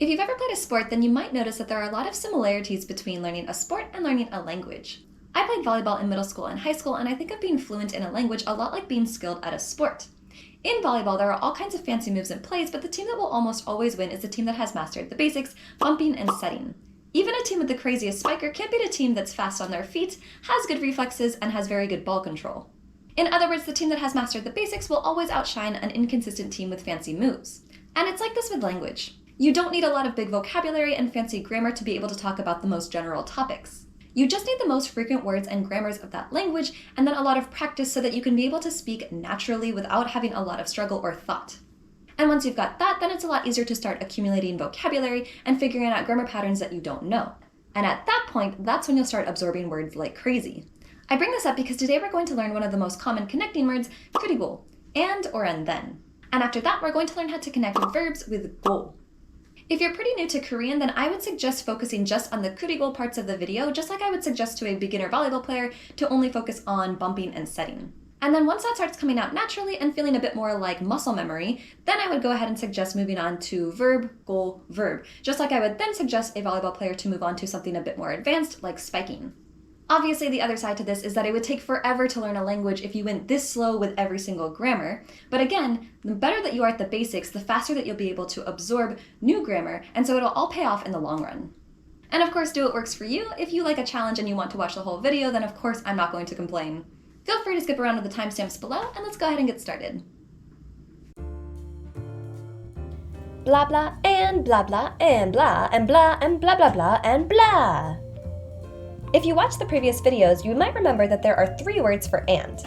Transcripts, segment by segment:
If you've ever played a sport, then you might notice that there are a lot of similarities between learning a sport and learning a language. I played volleyball in middle school and high school, and I think of being fluent in a language a lot like being skilled at a sport. In volleyball, there are all kinds of fancy moves and plays, but the team that will almost always win is the team that has mastered the basics, bumping and setting. Even a team with the craziest spiker can't beat a team that's fast on their feet, has good reflexes, and has very good ball control. In other words, the team that has mastered the basics will always outshine an inconsistent team with fancy moves. And it's like this with language. You don't need a lot of big vocabulary and fancy grammar to be able to talk about the most general topics. You just need the most frequent words and grammars of that language, and then a lot of practice so that you can be able to speak naturally without having a lot of struggle or thought. And once you've got that, then it's a lot easier to start accumulating vocabulary and figuring out grammar patterns that you don't know. And at that point, that's when you'll start absorbing words like crazy. I bring this up because today we're going to learn one of the most common connecting words, 그리고, and or and then. And after that, we're going to learn how to connect verbs with go. If you're pretty new to Korean, then I would suggest focusing just on the 그리고 parts of the video, just like I would suggest to a beginner volleyball player to only focus on bumping and setting. And then once that starts coming out naturally and feeling a bit more like muscle memory, then I would go ahead and suggest moving on to Verbgo Verb, just like I would then suggest a volleyball player to move on to something a bit more advanced, like spiking. Obviously, the other side to this is that it would take forever to learn a language if you went this slow with every single grammar. But again, the better that you are at the basics, the faster that you'll be able to absorb new grammar, and so it'll all pay off in the long run. And of course, do what works for you. If you like a challenge and you want to watch the whole video, then of course I'm not going to complain. Feel free to skip around to the timestamps below, and let's go ahead and get started. Blah blah and blah blah and blah and blah and blah blah blah and blah. If you watched the previous videos, you might remember that there are 3 words for and.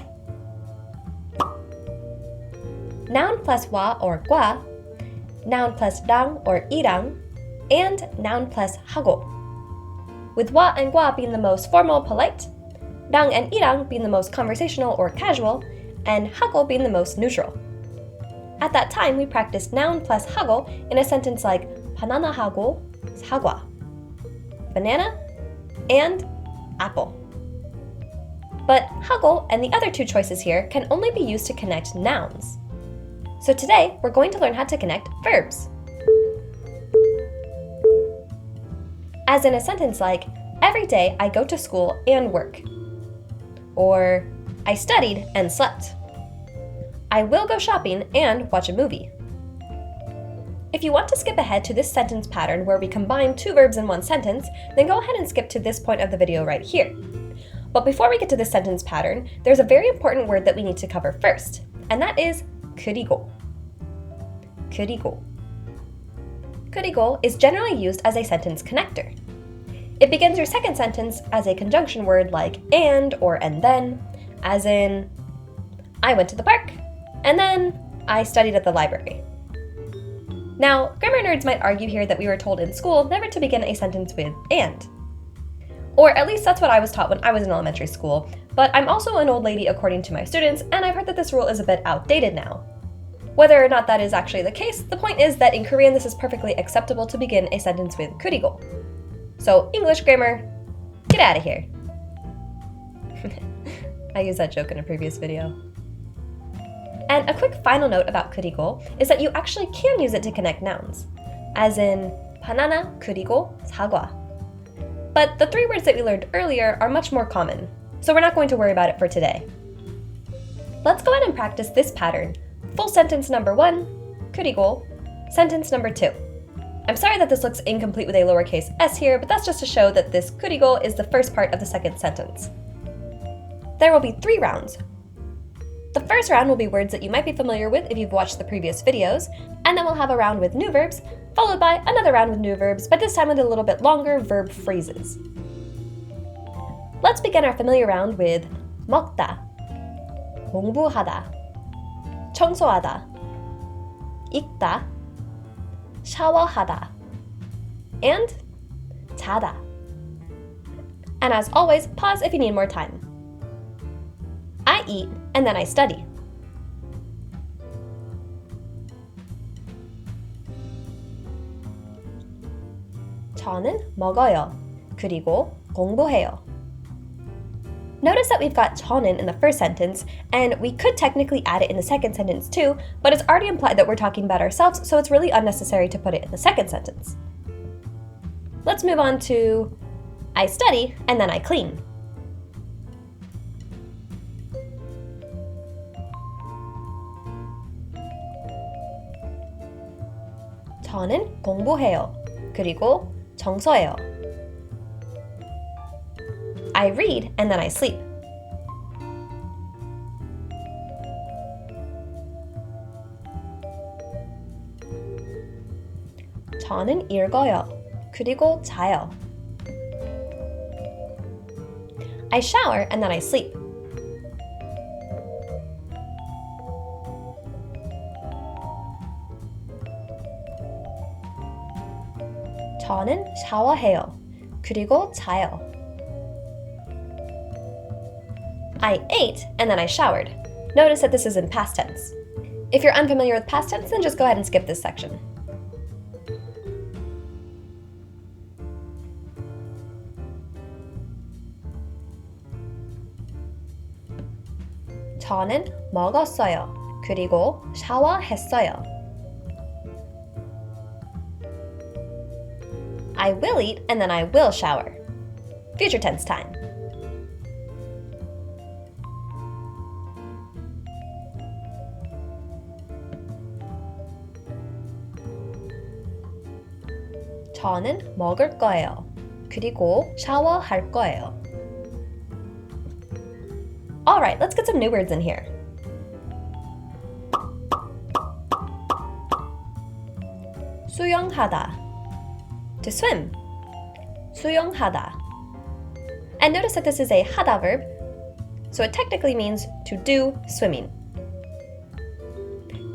Noun plus wa or gua, noun plus 랑 or 이랑, and noun plus 하고. With wa and gua being the most formal, polite, 랑 and 이랑 being the most conversational or casual, and 하고 being the most neutral. At that time, we practiced noun plus 하고 in a sentence like 바나나하고 사과, banana, and apple. But 하고 and the other 2 choices here can only be used to connect nouns. So today, we're going to learn how to connect verbs. As in a sentence like, every day I go to school and work. Or, I studied and slept. I will go shopping and watch a movie. If you want to skip ahead to this sentence pattern where we combine 2 verbs in one sentence, then go ahead and skip to this point of the video right here. But before we get to this sentence pattern, there's a very important word that we need to cover first, and that is 그리고. 그리고. 그리고 is generally used as a sentence connector. It begins your second sentence as a conjunction word like and or and then, as in, I went to the park, and then I studied at the library. Now, grammar nerds might argue here that we were told in school never to begin a sentence with and. Or at least that's what I was taught when I was in elementary school, but I'm also an old lady according to my students, and I've heard that this rule is a bit outdated now. Whether or not that is actually the case, the point is that in Korean this is perfectly acceptable to begin a sentence with 그리고. So English grammar, get out of here. I used that joke in a previous video. And a quick final note about 그리고 is that you actually can use it to connect nouns, as in 바나나 그리고 사과. But the 3 words that we learned earlier are much more common, so we're not going to worry about it for today. Let's go ahead and practice this pattern. Full sentence number 1, 그리고, sentence number 2. I'm sorry that this looks incomplete with a lowercase s here, but that's just to show that this 그리고 is the first part of the second sentence. There will be 3 rounds. The first round will be words that you might be familiar with if you've watched the previous videos, and then we'll have a round with new verbs, followed by another round with new verbs, but this time with a little bit longer verb phrases. Let's begin our familiar round with 먹다, 공부하다, 청소하다, 읽다, 샤워하다, and 자다. And as always, pause if you need more time. I eat and then I study. 저는 먹어요. 그리고 공부해요. Notice that we've got 저는 in the first sentence, and we could technically add it in the second sentence too, but it's already implied that we're talking about ourselves, so it's really unnecessary to put it in the second sentence. Let's move on to I study and then I clean. 저는 공부해요. 그리고 청소해요. I read and then I sleep. 저는 읽어요. 그리고 자요. I shower and then I sleep. 저는 샤워해요. 그리고 자요. I ate and then I showered. Notice that this is in past tense. If you're unfamiliar with past tense, then just go ahead and skip this section. 저는 먹었어요. 그리고 샤워했어요. I will eat and then I will shower. Future tense time. 저는 먹을 거예요. 그리고 샤워할 거예요. Alright, let's get some new words in here. 수영하다. To swim. 수영하다. And notice that this is a 하다 verb, so it technically means to do swimming.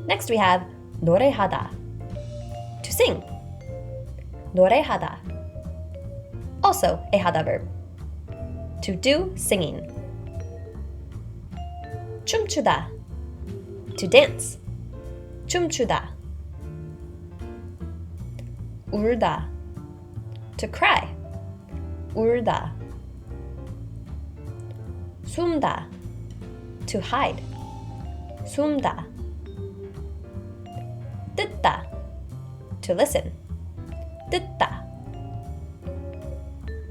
Next we have 노래하다. To sing. 노래하다. Also a 하다 verb. To do singing. 춤추다. To dance. 춤추다. 울다. To cry. 울다. 숨다. To hide. 숨다. 듣다. To listen. 듣다.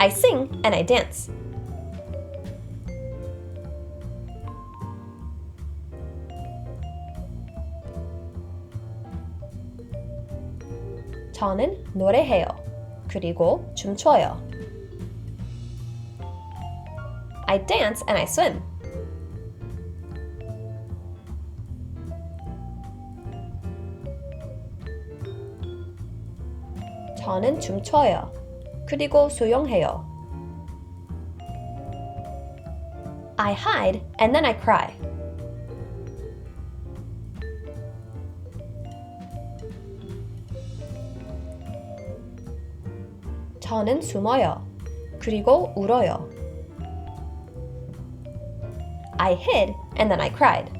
I sing and I dance. 저는 노래해요. 그리고 춤춰요. I dance and I swim. 저는 춤춰요. 그리고 수영해요. I hide and then I cry. 저는 숨어요. 그리고 울어요. I hid and then I cried.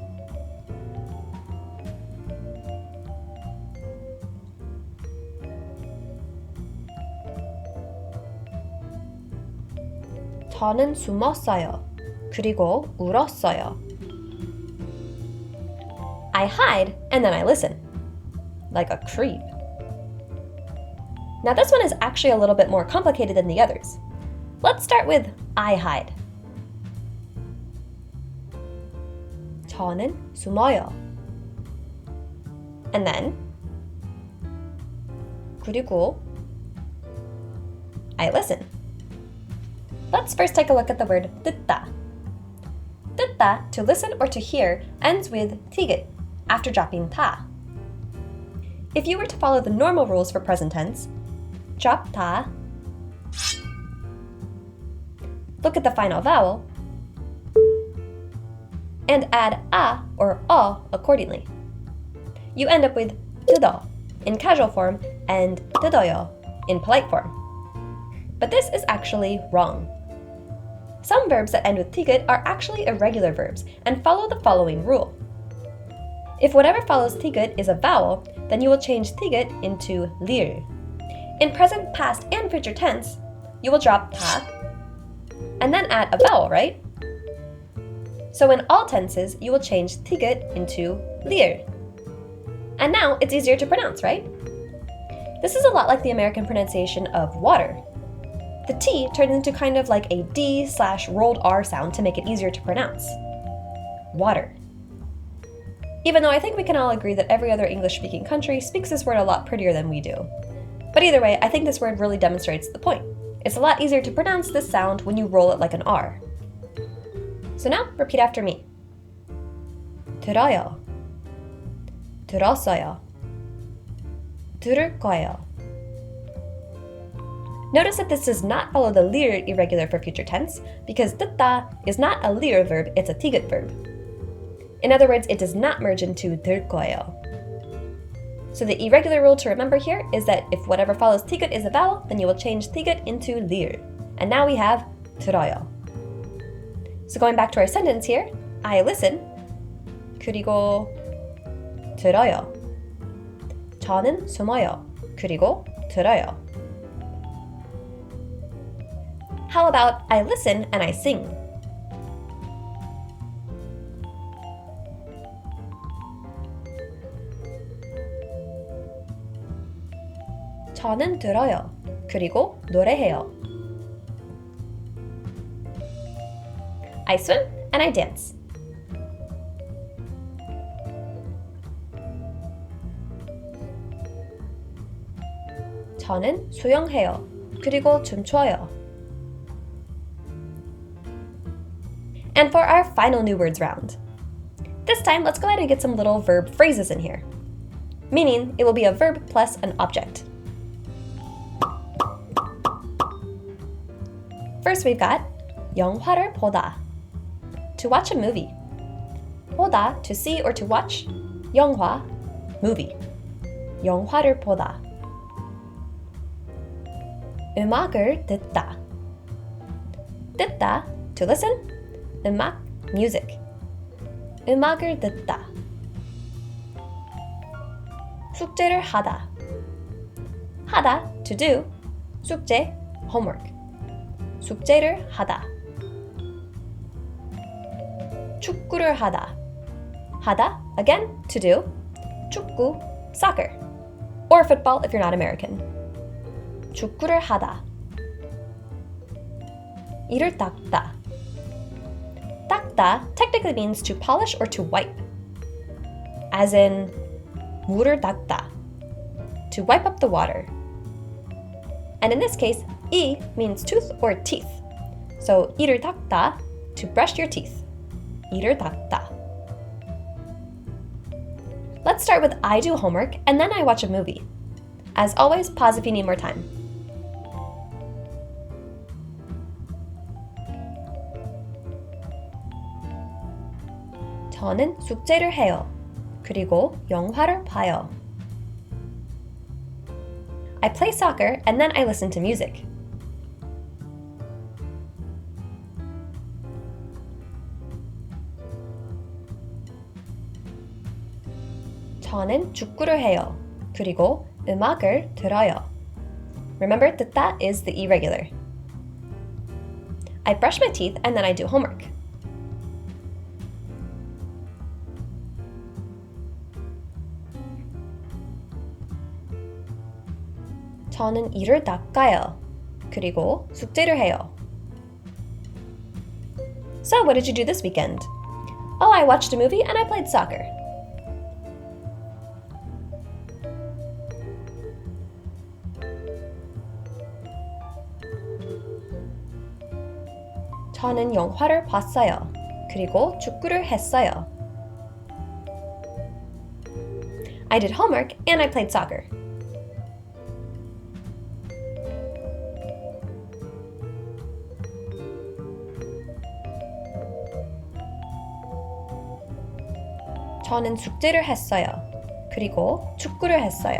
저는 숨었어요. 그리고 울었어요. I hide and then I listen. Like a creep. Now this one is actually a little bit more complicated than the others. Let's start with I hide. 저는 숨어요. And then 그리고 I listen. Let's first take a look at the word 듣다. 듣다, to listen or to hear, ends with 티귿 after dropping 다. If you were to follow the normal rules for present tense, drop 다, look at the final vowel, and add a or 어 accordingly. You end up with 뜯어 in casual form and 뜯어요 in polite form. But this is actually wrong. Some verbs that end with 티귿 are actually irregular verbs and follow the following rule. If whatever follows 티귿 is a vowel, then you will change 티귿 into lir. In present, past, and future tense, you will drop 다 and then add a vowel, right? So in all tenses, you will change tigut into lir. And now it's easier to pronounce, right? This is a lot like the American pronunciation of water. The T turns into kind of like a D/rolled R sound to make it easier to pronounce. Water. Even though I think we can all agree that every other English-speaking country speaks this word a lot prettier than we do. But either way, I think this word really demonstrates the point. It's a lot easier to pronounce this sound when you roll it like an R. So now, repeat after me. 들어요. 들었어요. 들을 거예요. Notice that this does not follow the lir irregular for future tense because 듣다 is not a lir verb, it's a tigut verb. In other words, it does not merge into 들 거예요. So the irregular rule to remember here is that if whatever follows tigut is a vowel, then you will change tigut into lir. And now we have 들어요. So going back to our sentence here, I listen. 그리고 들어요. 저는 숨어요. 그리고 들어요. How about I listen and I sing? 저는 들어요. 그리고 노래해요. I swim and I dance. 저는 수영해요. 그리고 춤춰요. And for our final new words round. This time, let's go ahead and get some little verb phrases in here. Meaning, it will be a verb plus an object. First, we've got 영화를 보다, to watch a movie. 보다, to see or to watch. 영화, movie. 영화를 보다. 음악을 듣다. 듣다, to listen. 음악, music. 음악을 듣다. 숙제를 하다. 하다, to do. 숙제, homework. 숙제를 하다. 축구를 하다. 하다, again, to do. 축구, soccer. Or football if you're not American. 축구를 하다. 이를 닦다. 닦다 technically means to polish or to wipe. As in, 물을 닦다. To wipe up the water. And in this case, 이 means tooth or teeth. So 이를 닦다, to brush your teeth. 이를 닦다. Let's start with I do homework and then I watch a movie. As always, pause if you need more time. 저는 숙제를 해요. 그리고 영화를 봐요. I play soccer and then I listen to music. 저는 축구를 해요. 그리고 음악을 들어요. Remember that that is the irregular. I brush my teeth and then I do homework. 저는 이를 닦아요. 그리고 숙제를 해요. So, what did you do this weekend? Oh, I watched a movie and I played soccer. 저는 영화를 봤어요. 그리고 축구를 했어요. I did homework and I played soccer. 저는 숙제를 했어요. 그리고 축구를 했어요.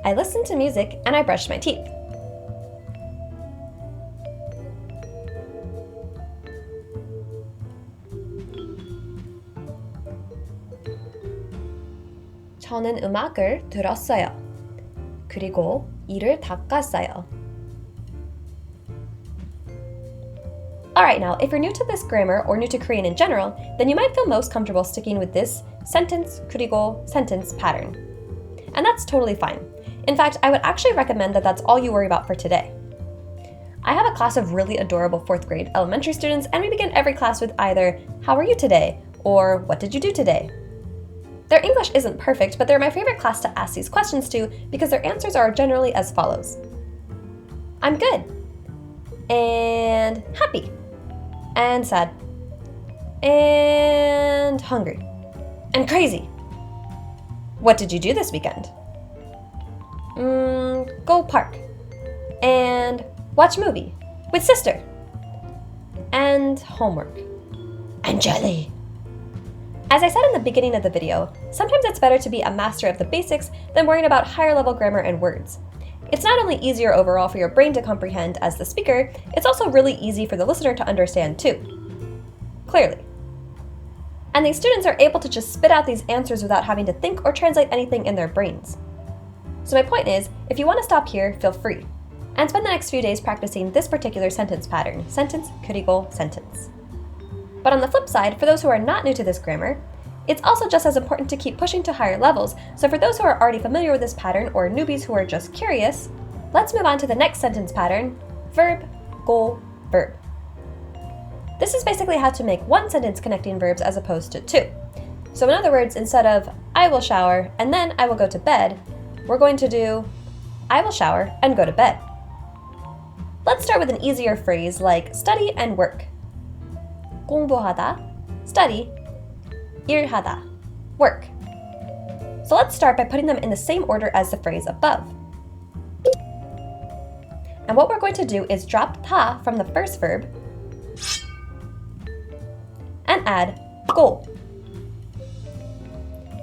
I listened to music and I brushed my teeth. 저는 음악을 들었어요. 그리고 이를 닦았어요. 저는 음악을 들었어요. 그리고 이를 닦았어요. 저는 음악을 들었어요. 그리고 이를 닦았어요. 저는 음악을 들었어요. 그리고 이를 닦았어요. 저는 음악을 들었어요. 그리고 이를 닦았어요. 저는 음악을 들었어요. 그리고 이를 닦았어요. 저는 음악을 들었어요. 그리고 이를 닦았어요. Alright, now, if you're new to this grammar or new to Korean in general, then you might feel most comfortable sticking with this sentence, 그리고 sentence pattern. And that's totally fine. In fact, I would actually recommend that that's all you worry about for today. I have a class of really adorable 4th grade elementary students, and we begin every class with either, how are you today? Or what did you do today? Their English isn't perfect, but they're my favorite class to ask these questions to because their answers are generally as follows. I'm good. And happy. And sad. And hungry. And crazy. What did you do this weekend? Go park. And watch movie with sister. And homework. And jelly. As I said in the beginning of the video, sometimes it's better to be a master of the basics than worrying about higher level grammar and words. It's not only easier overall for your brain to comprehend as the speaker, it's also really easy for the listener to understand too. Clearly. And these students are able to just spit out these answers without having to think or translate anything in their brains. So my point is, if you want to stop here, feel free. And spend the next few days practicing this particular sentence pattern, sentence, 그리고 sentence. But on the flip side, for those who are not new to this grammar, it's also just as important to keep pushing to higher levels, so for those who are already familiar with this pattern or newbies who are just curious, let's move on to the next sentence pattern, Verbgo Verb. This is basically how to make one sentence connecting verbs as opposed to two. So in other words, instead of I will shower and then I will go to bed, we're going to do I will shower and go to bed. Let's start with an easier phrase like study and work. 공부하다, study, 일하다, work. So let's start by putting them in the same order as the phrase above. And what we're going to do is drop 다 from the first verb and add 고.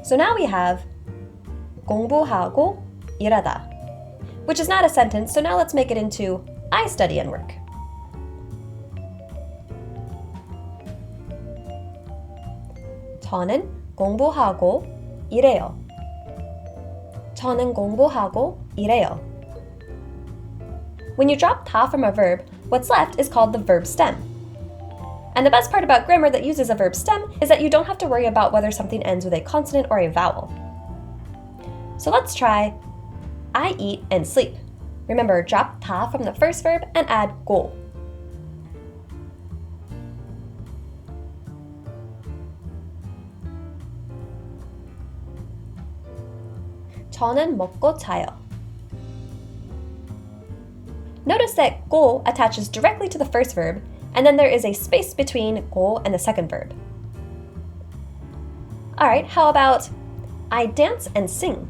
So now we have 공부하고 일하다, which is not a sentence, so now let's make it into I study and work. 저는 공부하고 일해요. 저는 공부하고 일해요. When you drop 다 from a verb, what's left is called the verb stem. And the best part about grammar that uses a verb stem is that you don't have to worry about whether something ends with a consonant or a vowel. So let's try I eat and sleep. Remember, drop 다 from the first verb and add 고. 저는 먹고 자요. Notice that 고 attaches directly to the first verb, and then there is a space between 고 and the second verb. Alright, how about I dance and sing?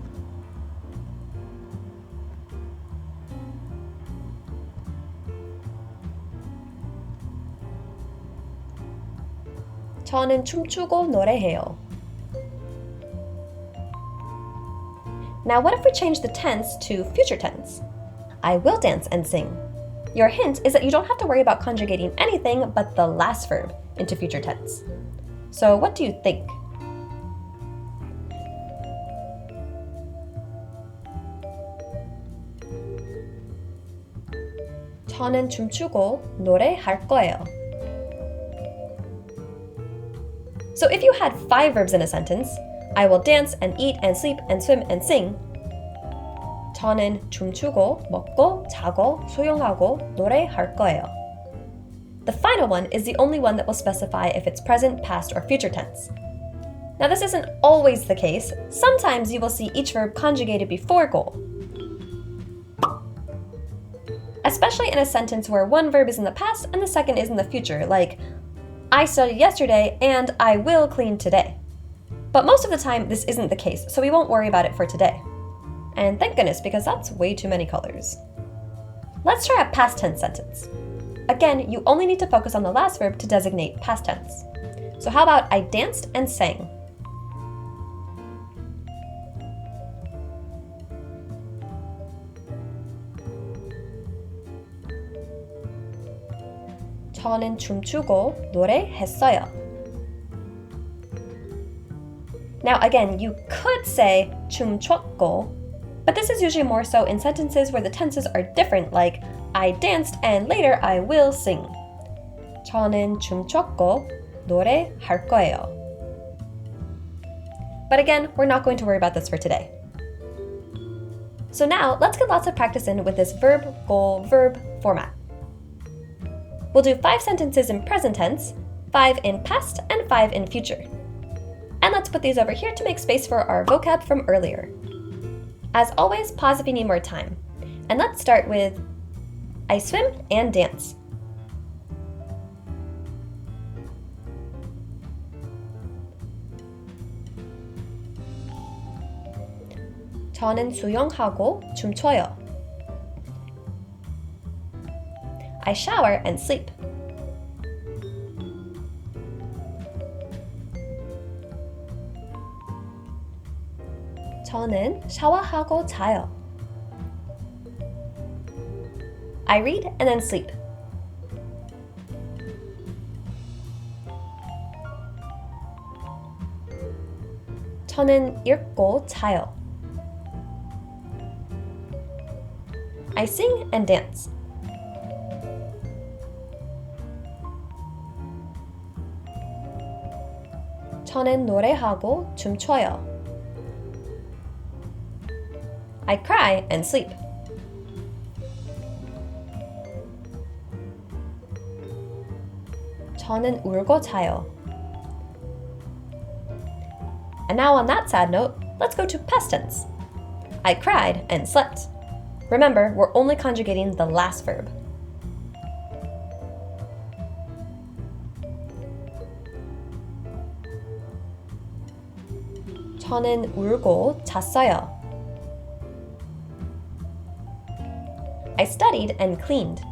저는 춤추고 노래해요. Now what if we change the tense to future tense? I will dance and sing. Your hint is that you don't have to worry about conjugating anything but the last verb into future tense. So what do you think? 저는 춤추고 노래할 거예요. So if you had 5 verbs in a sentence, I will dance and eat and sleep and swim and sing. 저는 춤추고 먹고 자고 수영하고 노래할 거예요. The final one is the only one that will specify if it's present, past, or future tense. Now this isn't always the case. Sometimes you will see each verb conjugated before go. Especially in a sentence where one verb is in the past and the second is in the future, like I studied yesterday and I will clean today. But most of the time, this isn't the case, so we won't worry about it for today. And thank goodness, because that's way too many colors. Let's try a past tense sentence. Again, you only need to focus on the last verb to designate past tense. So how about I danced and sang? 저는 춤추고 노래했어요. Now again, you could say 춤췄고, but this is usually more so in sentences where the tenses are different, like I danced and later I will sing. 저는 춤췄고 노래할 거예요. But again, we're not going to worry about this for today. So now, let's get lots of practice in with this Verbgo Verb format. We'll do 5 sentences in present tense, 5 in past, and 5 in future. And let's put these over here to make space for our vocab from earlier. As always, pause if you need more time. And let's start with I swim and dance. 저는 수영하고 춤춰요. I shower and sleep. 저는 샤워하고 자요. I read and then sleep. 저는 읽고 자요. I sing and dance. 저는 노래하고 춤춰요. I cry and sleep. 저는 울고 자요. And now on that sad note, let's go to past tense. I cried and slept. Remember, we're only conjugating the last verb. 저는 울고 잤어요. I studied and cleaned.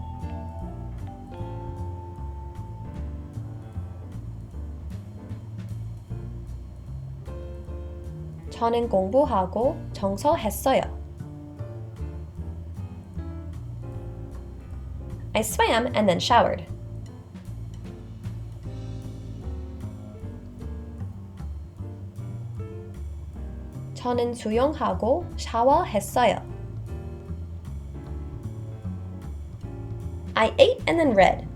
저는 공부하고 청소했어요. I swam and then showered. 저는 수영하고 샤워했어요. I ate and then read.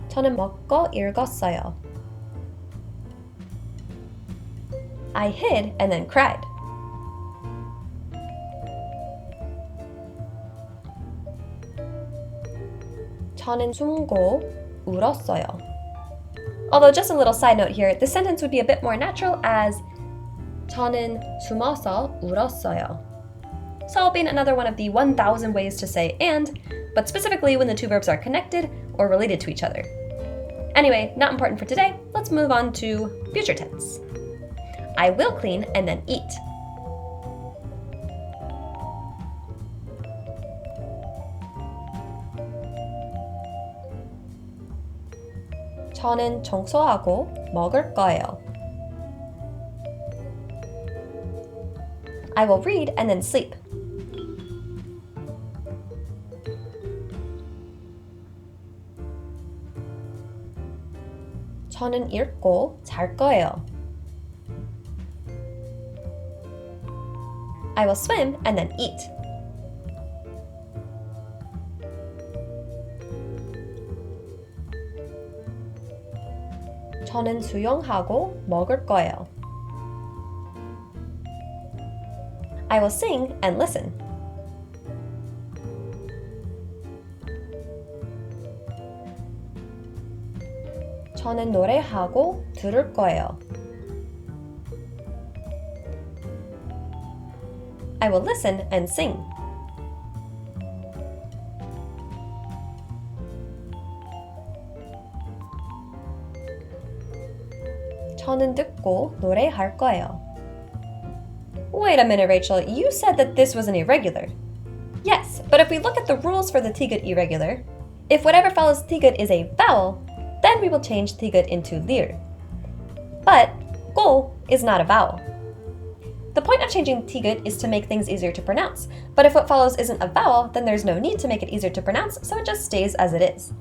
저는 먹고 읽었어요. I hid and then cried. 저는 숨고 울었어요. Although just a little side note here, this sentence would be a bit more natural as 저는 숨어서 울었어요. Solving another one of the 1,000 ways to say and, but specifically when the two verbs are connected or related to each other. Anyway, not important for today, let's move on to future tense. I will clean and then eat. 저는 청소하고 먹을 거예요. I will read and then sleep. 저는 읽고 잘 거예요. I will swim and then eat. 저는 수영하고 먹을 거예요. I will sing and listen. 저는 노래하고 들을 거예요. I will listen and sing. 저는 듣고 노래할 거예요. Wait a minute, Rachel. You said that this was an irregular. Yes, but if we look at the rules for the Tigut irregular, if whatever follows Tigut is a vowel, then we will change Tigut into lir. But go is not a vowel. The point of changing Tigut is to make things easier to pronounce, but if what follows isn't a vowel, then there's no need to make it easier to pronounce, so it just stays as it is.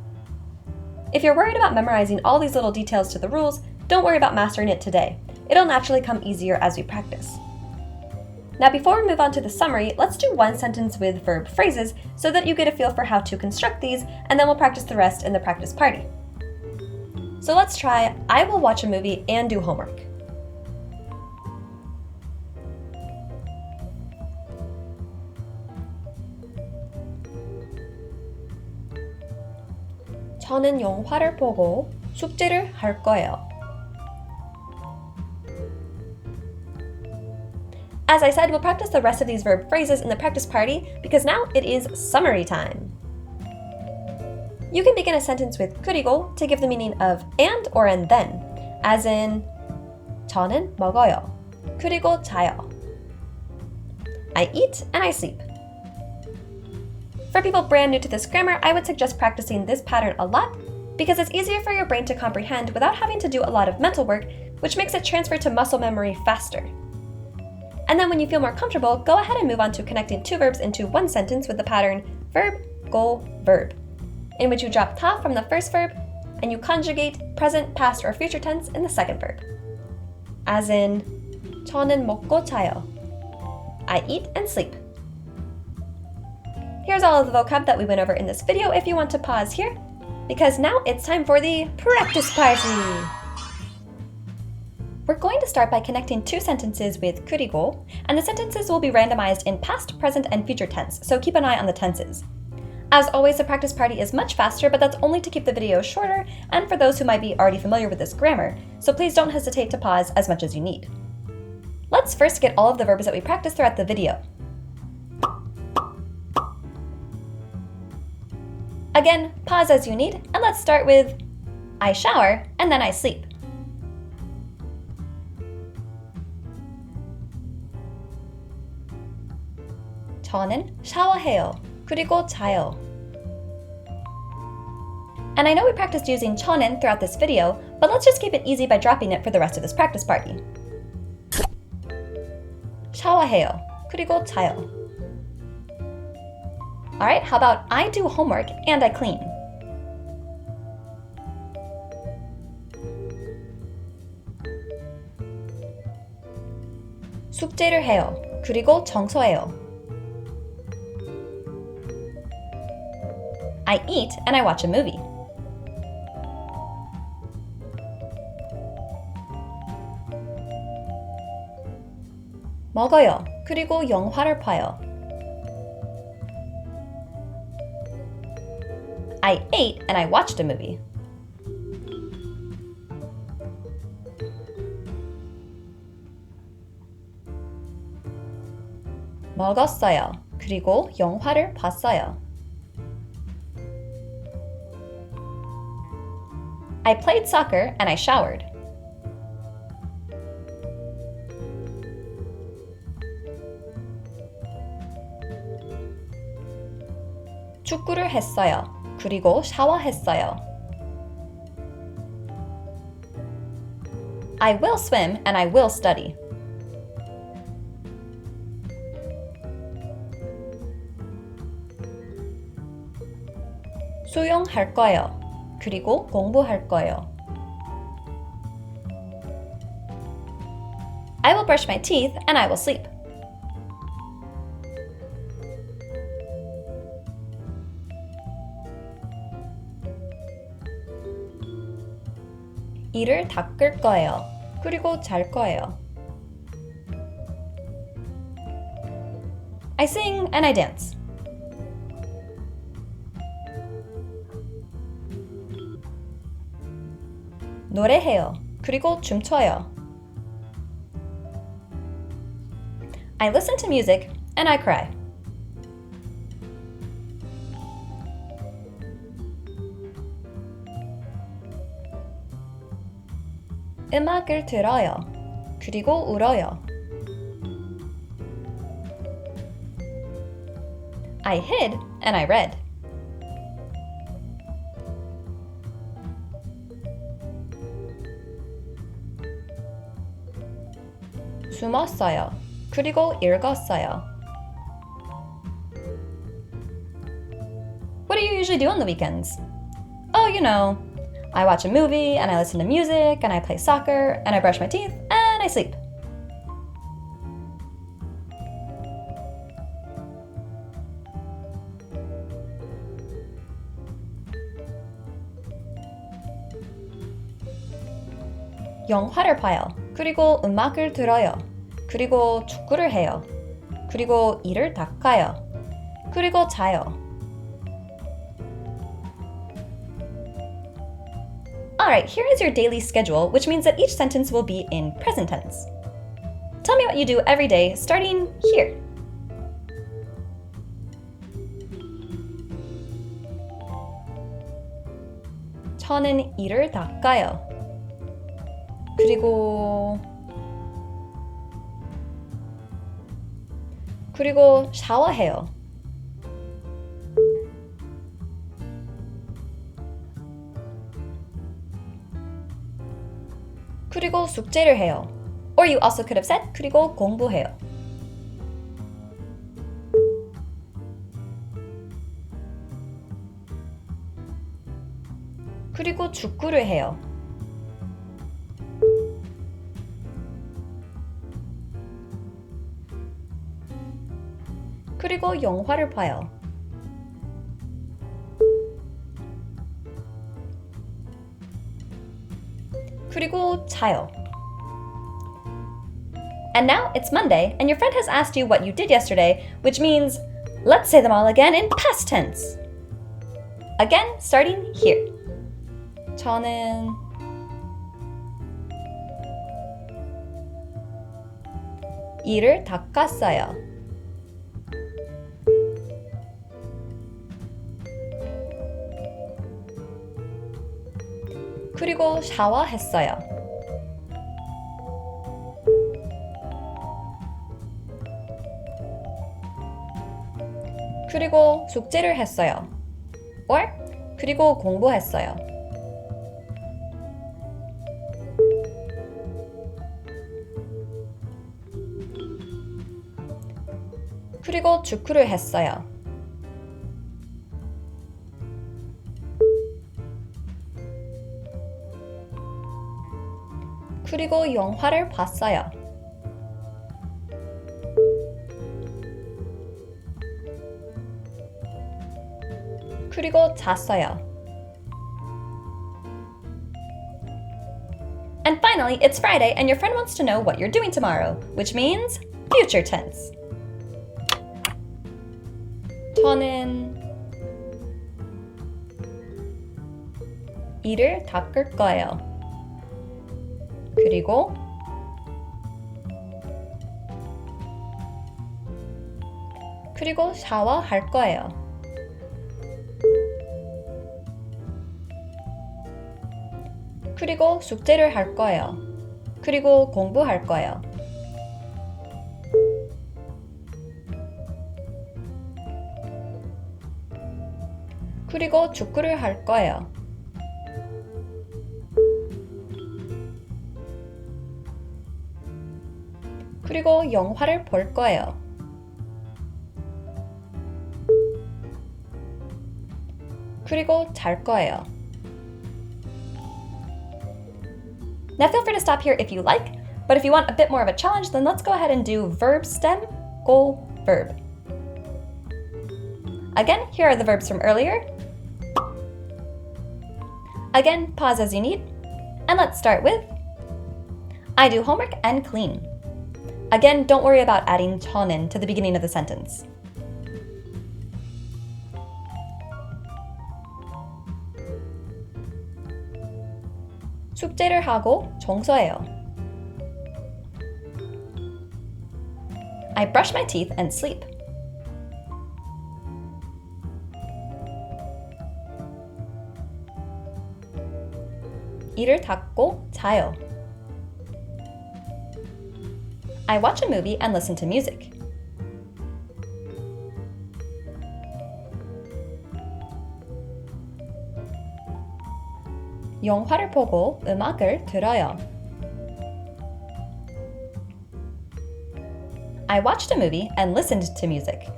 If you're worried about memorizing all these little details to the rules, don't worry about mastering it today. It'll naturally come easier as we practice. Now before we move on to the summary, let's do one sentence with verb phrases so that you get a feel for how to construct these, and then we'll practice the rest in the practice party. So let's try, I will watch a movie and do homework. 저는 영화를 보고 숙제를 할 거예요. As I said, we'll practice the rest of these verb phrases in the practice party because now it is summary time. You can begin a sentence with 그리고 to give the meaning of and or and then, as in 저는 먹어요. 그리고 자요. I eat and I sleep. For people brand new to this grammar, I would suggest practicing this pattern a lot because it's easier for your brain to comprehend without having to do a lot of mental work, which makes it transfer to muscle memory faster. And then when you feel more comfortable, go ahead and move on to connecting two verbs into one sentence with the pattern Verbgo Verb, in which you drop ta from the first verb and you conjugate present, past, or future tense in the second verb. As in, 저는 먹고 자요. I eat and sleep. Here's all of the vocab that we went over in this video if you want to pause here, because now it's time for the practice party! We're going to start by connecting two sentences with 그리고, and the sentences will be randomized in past, present, and future tense, so keep an eye on the tenses. As always, the practice party is much faster, but that's only to keep the video shorter and for those who might be already familiar with this grammar, so please don't hesitate to pause as much as you need. Let's first get all of the verbs that we practiced throughout the video. Again, pause as you need, and let's start with I shower and then I sleep. 저는 샤워해요. 그리고 자요. And I know we practiced using 저는 throughout this video, but let's just keep it easy by dropping it for the rest of this practice party. 샤워해요. 그리고 자요. Alright, how about I do homework and I clean? 숙제를 해요. 그리고 청소해요. I eat and I watch a movie. 먹어요. 그리고 영화를 봐요. I ate and I watched a movie. 먹었어요. 그리고 영화를 봤어요. I played soccer and I showered. 축구를 했어요. 그리고 샤워했어요. I will swim and I will study. 수영할 거예요. 그리고 공부할 거예요. I will brush my teeth and I will sleep. 이를 닦을 거예요. 그리고 잘 거예요. I sing and I dance. 노래해요. 그리고 춤춰요. I listen to music and I cry. 음악을 들어요. 그리고 울어요. I hid and I read. 숨었어요. 그리고 읽었어요. What do you usually do on the weekends? Oh, you know, I watch a movie and I listen to music and I play soccer and I brush my teeth and I sleep. 영화를 봐요. 그리고 음악을 들어요. 그리고 축구를 해요. 그리고 이를 닦아요. 그리고 자요. Alright, here is your daily schedule, which means that each sentence will be in present tense. Tell me what you do every day, starting here. 저는 이를 닦아요. 그리고 샤워해요. 그리고 숙제를 해요. Or you also could have said 그리고 공부해요. 그리고 축구를 해요. 그리고 영화를 봐요. 그리고 자요. And now it's Monday, and your friend has asked you what you did yesterday, which means let's say them all again in past tense. Again, starting here. 저는 이를 닦았어요. 그리고 샤워했어요. 그리고 숙제를 했어요. Or 그리고 공부했어요. 그리고 축구를 했어요. 그리고 영화를 봤어요. 그리고 잤어요. And finally, it's Friday and your friend wants to know what you're doing tomorrow, which means future tense. 저는 이를 닦을 거예요. 그리고 샤워할 거예요. 그리고 숙제를 할 거예요. 그리고 공부할 거예요. 그리고 축구를 할 거예요. 그리고 영화를 볼 거예요. 그리고 잘 거예요. Now feel free to stop here if you like, but if you want a bit more of a challenge, then let's go ahead and do verb stem, goal, verb. Again, here are the verbs from earlier. Again, pause as you need. And let's start with I do homework and clean. Again, don't worry about adding 저는 to the beginning of the sentence. 숙제를 하고 청소해요. I brush my teeth and sleep. 이를 닦고 자요. I watch a movie and listen to music. 영화를 보고 음악을 들어요. I watched a movie and listened to music.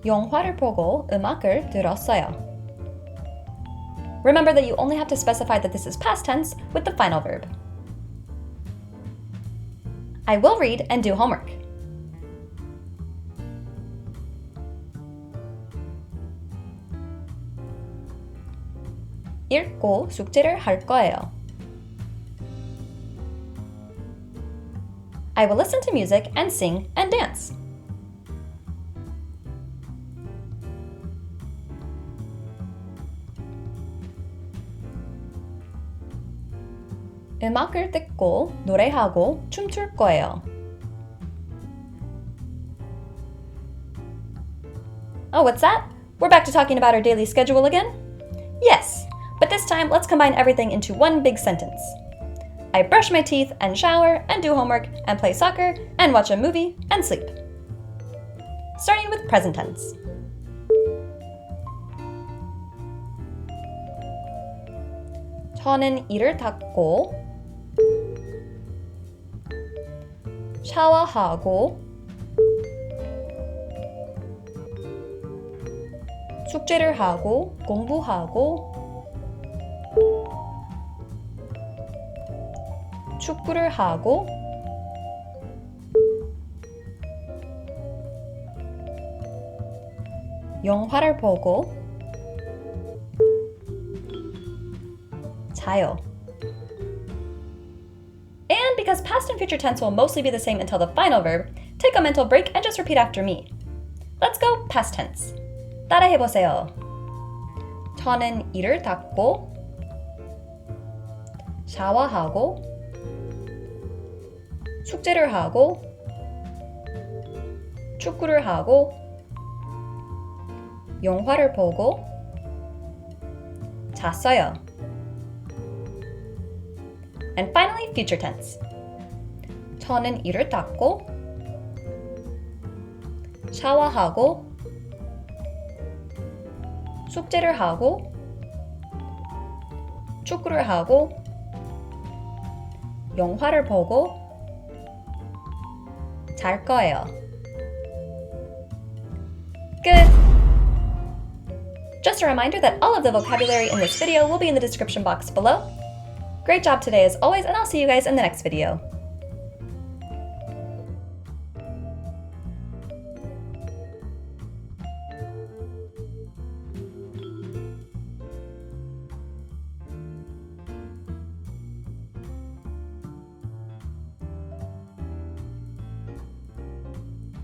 영화를 보고 음악을 들었어요. Remember that you only have to specify that this is past tense with the final verb. I will read and do homework. 읽고 숙제를 할 거예요. I will listen to music and sing and dance. 음악을 듣고 노래하고 춤출 거예요. Oh, what's that? We're back to talking about our daily schedule again? Yes, but this time let's combine everything into one big sentence. I brush my teeth and shower and do homework and play soccer and watch a movie and sleep. Starting with present tense. 저는 이를 닦고 샤워하고 숙제를 하고 공부하고 축구를 하고 영화를 보고 자요. And because past and future tense will mostly be the same until the final verb, take a mental break and just repeat after me. Let's go past tense. 따라해보세요. 저는 이를 닦고 샤워하고 숙제를 하고 축구를 하고 영화를 보고 잤어요. And finally, future tense. 저는 이를 닦고 샤워하고 숙제를 하고 축구를 하고 영화를 보고 잘 거예요. Good! Just a reminder that all of the vocabulary in this video will be in the description box below. Great job today as always, and I'll see you guys in the next video.